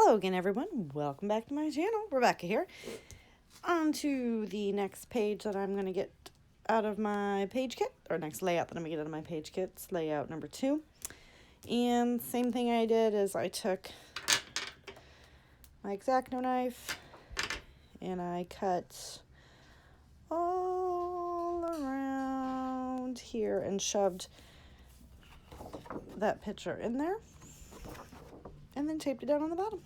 Hello again, everyone. Welcome back to my channel. Rebecca here. On to the next page that I'm going to get out of my page kit, or next layout that I'm going to get out of my page kit. It's layout number 2. And same thing I did is I took my X-Acto knife and I cut all around here and shoved that picture in there and then taped it down on the bottom.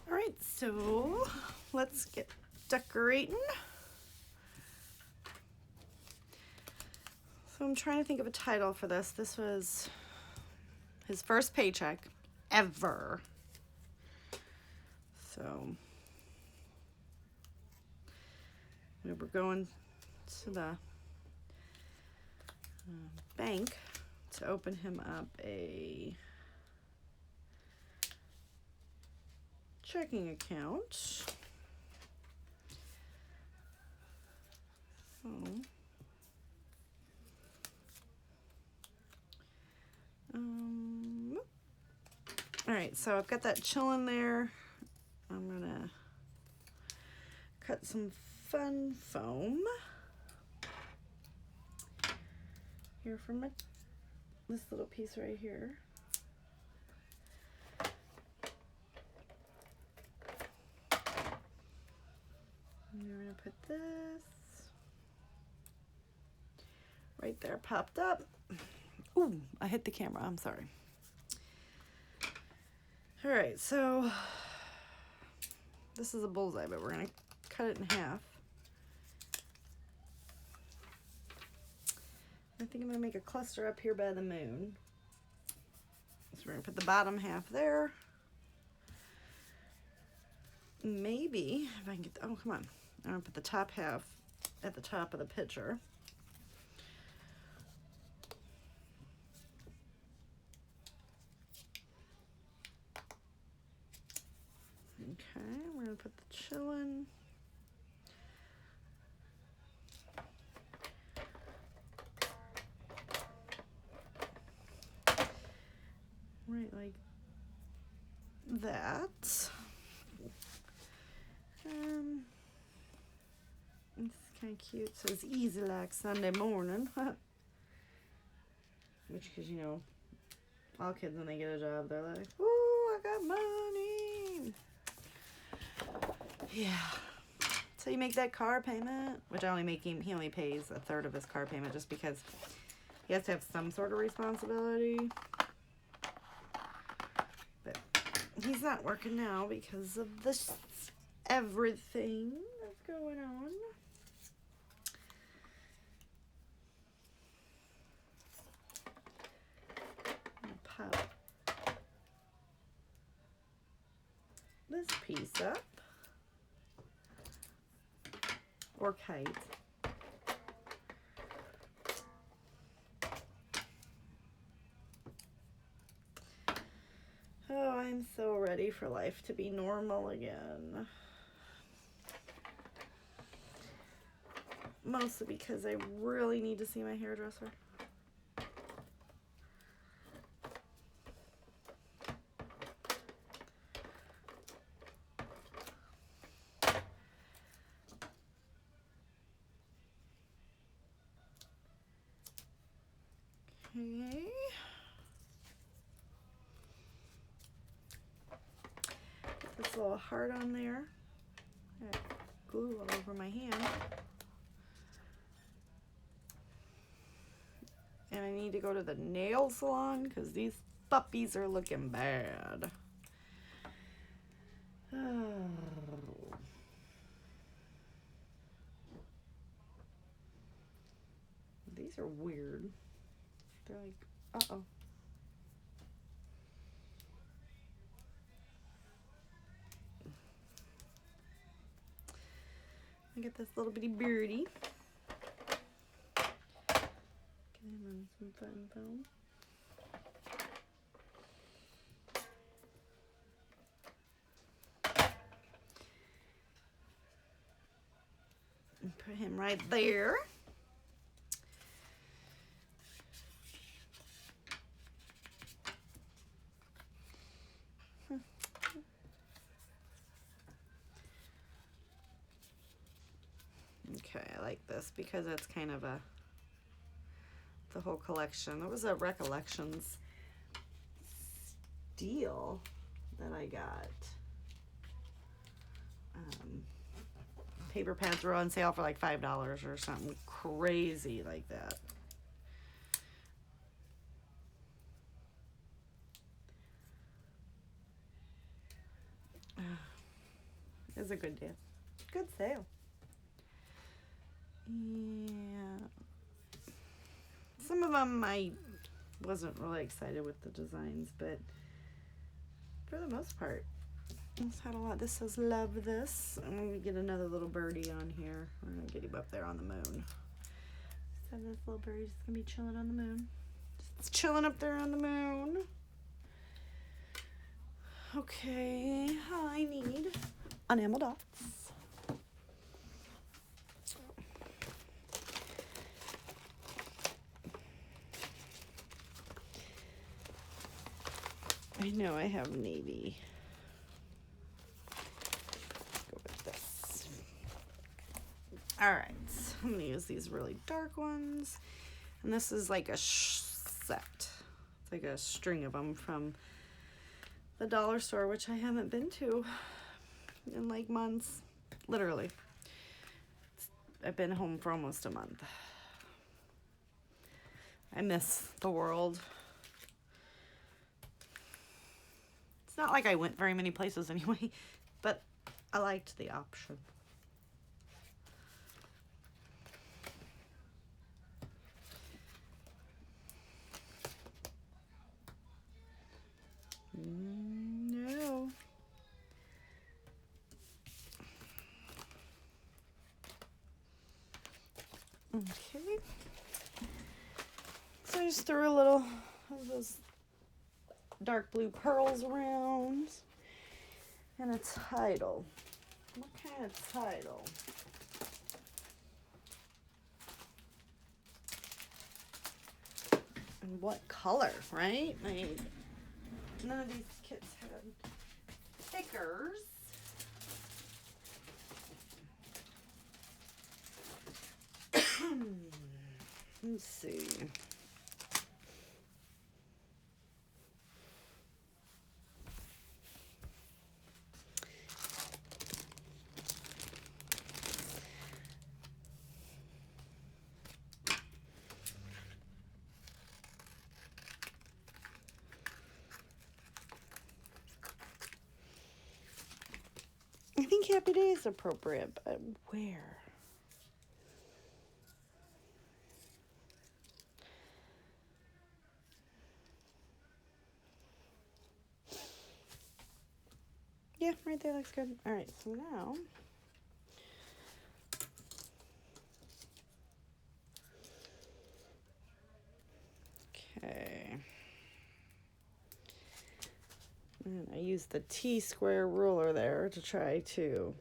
Alright, so let's get decorating. So I'm trying to think of a title for this. This was his first paycheck ever. So we're going to the bank to open him up a checking account. So all right, so I've got that chilling there. I'm gonna cut some fun foam here from this little piece right here. And we're gonna put this right there, popped up. Ooh, I hit the camera, I'm sorry. All right, so this is a bullseye, but we're gonna cut it in half. I think I'm gonna make a cluster up here by the moon. So we're gonna put the bottom half there. Maybe, if I can get, oh, come on. I'm gonna put the top half at the top of the picture. Okay, we're gonna put the chillin'. Right, like that. It's kind of cute. It says easy like Sunday morning. Which, because you know, all kids when they get a job, they're like, "Ooh, I got money." Yeah. So you make that car payment, which I only make him. He only pays a third of his car payment just because he has to have some sort of responsibility. But he's not working now because of this everything that's going on. Pop this piece up, or kite. Oh, I'm so ready for life to be normal again. Mostly because I really need to see my hairdresser. Okay. Put this little heart on there. I got glue all over my hand. And I need to go to the nail salon because these puppies are looking bad. Oh. These are weird. They're like, uh-oh. I got this little bitty birdie. Get him on some fun foam. And put him right there. like this because it's kind of the whole collection. It was a Recollections deal that I got. Paper pads were on sale for like $5 or something crazy like that. It's a good deal. Good sale. Yeah. Some of them I wasn't really excited with the designs, but for the most part, it's had a lot. This says love this. I'm going to get another little birdie on here. We're going to get him up there on the moon. So this little birdie's going to be chilling on the moon. Just chilling up there on the moon. Okay, I need enamel dots. I know I have navy. Let's go with this. All right, I'm gonna use these really dark ones. And this is like a set. It's like a string of them from the dollar store, which I haven't been to in like months. Literally. I've been home for almost a month. I miss the world. It's not like I went very many places anyway, but I liked the option. No. Okay. So I just threw a little of those dark blue pearls around. And a title. What kind of title? And what color, right? Like, none of these kits had stickers. Let's see. I think Happy Day is appropriate, but where? Yeah, right there looks good. All right, so now okay. And I used the T-square ruler there to try to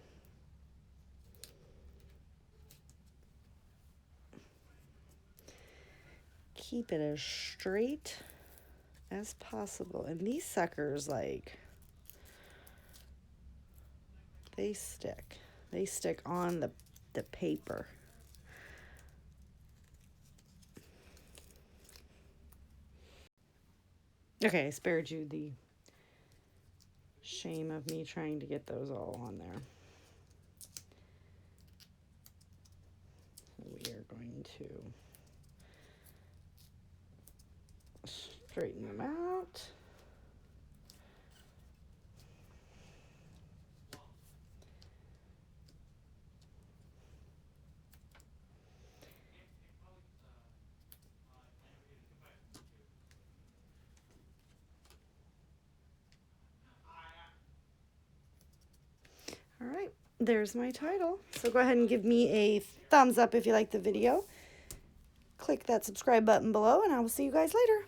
keep it as straight as possible. And these suckers, like, they stick. They stick on the paper. Okay, I spared you the shame of me trying to get those all on there. So we are going to straighten them out. All right, there's my title. So go ahead and give me a thumbs up if you like the video. Click that subscribe button below, and I will see you guys later.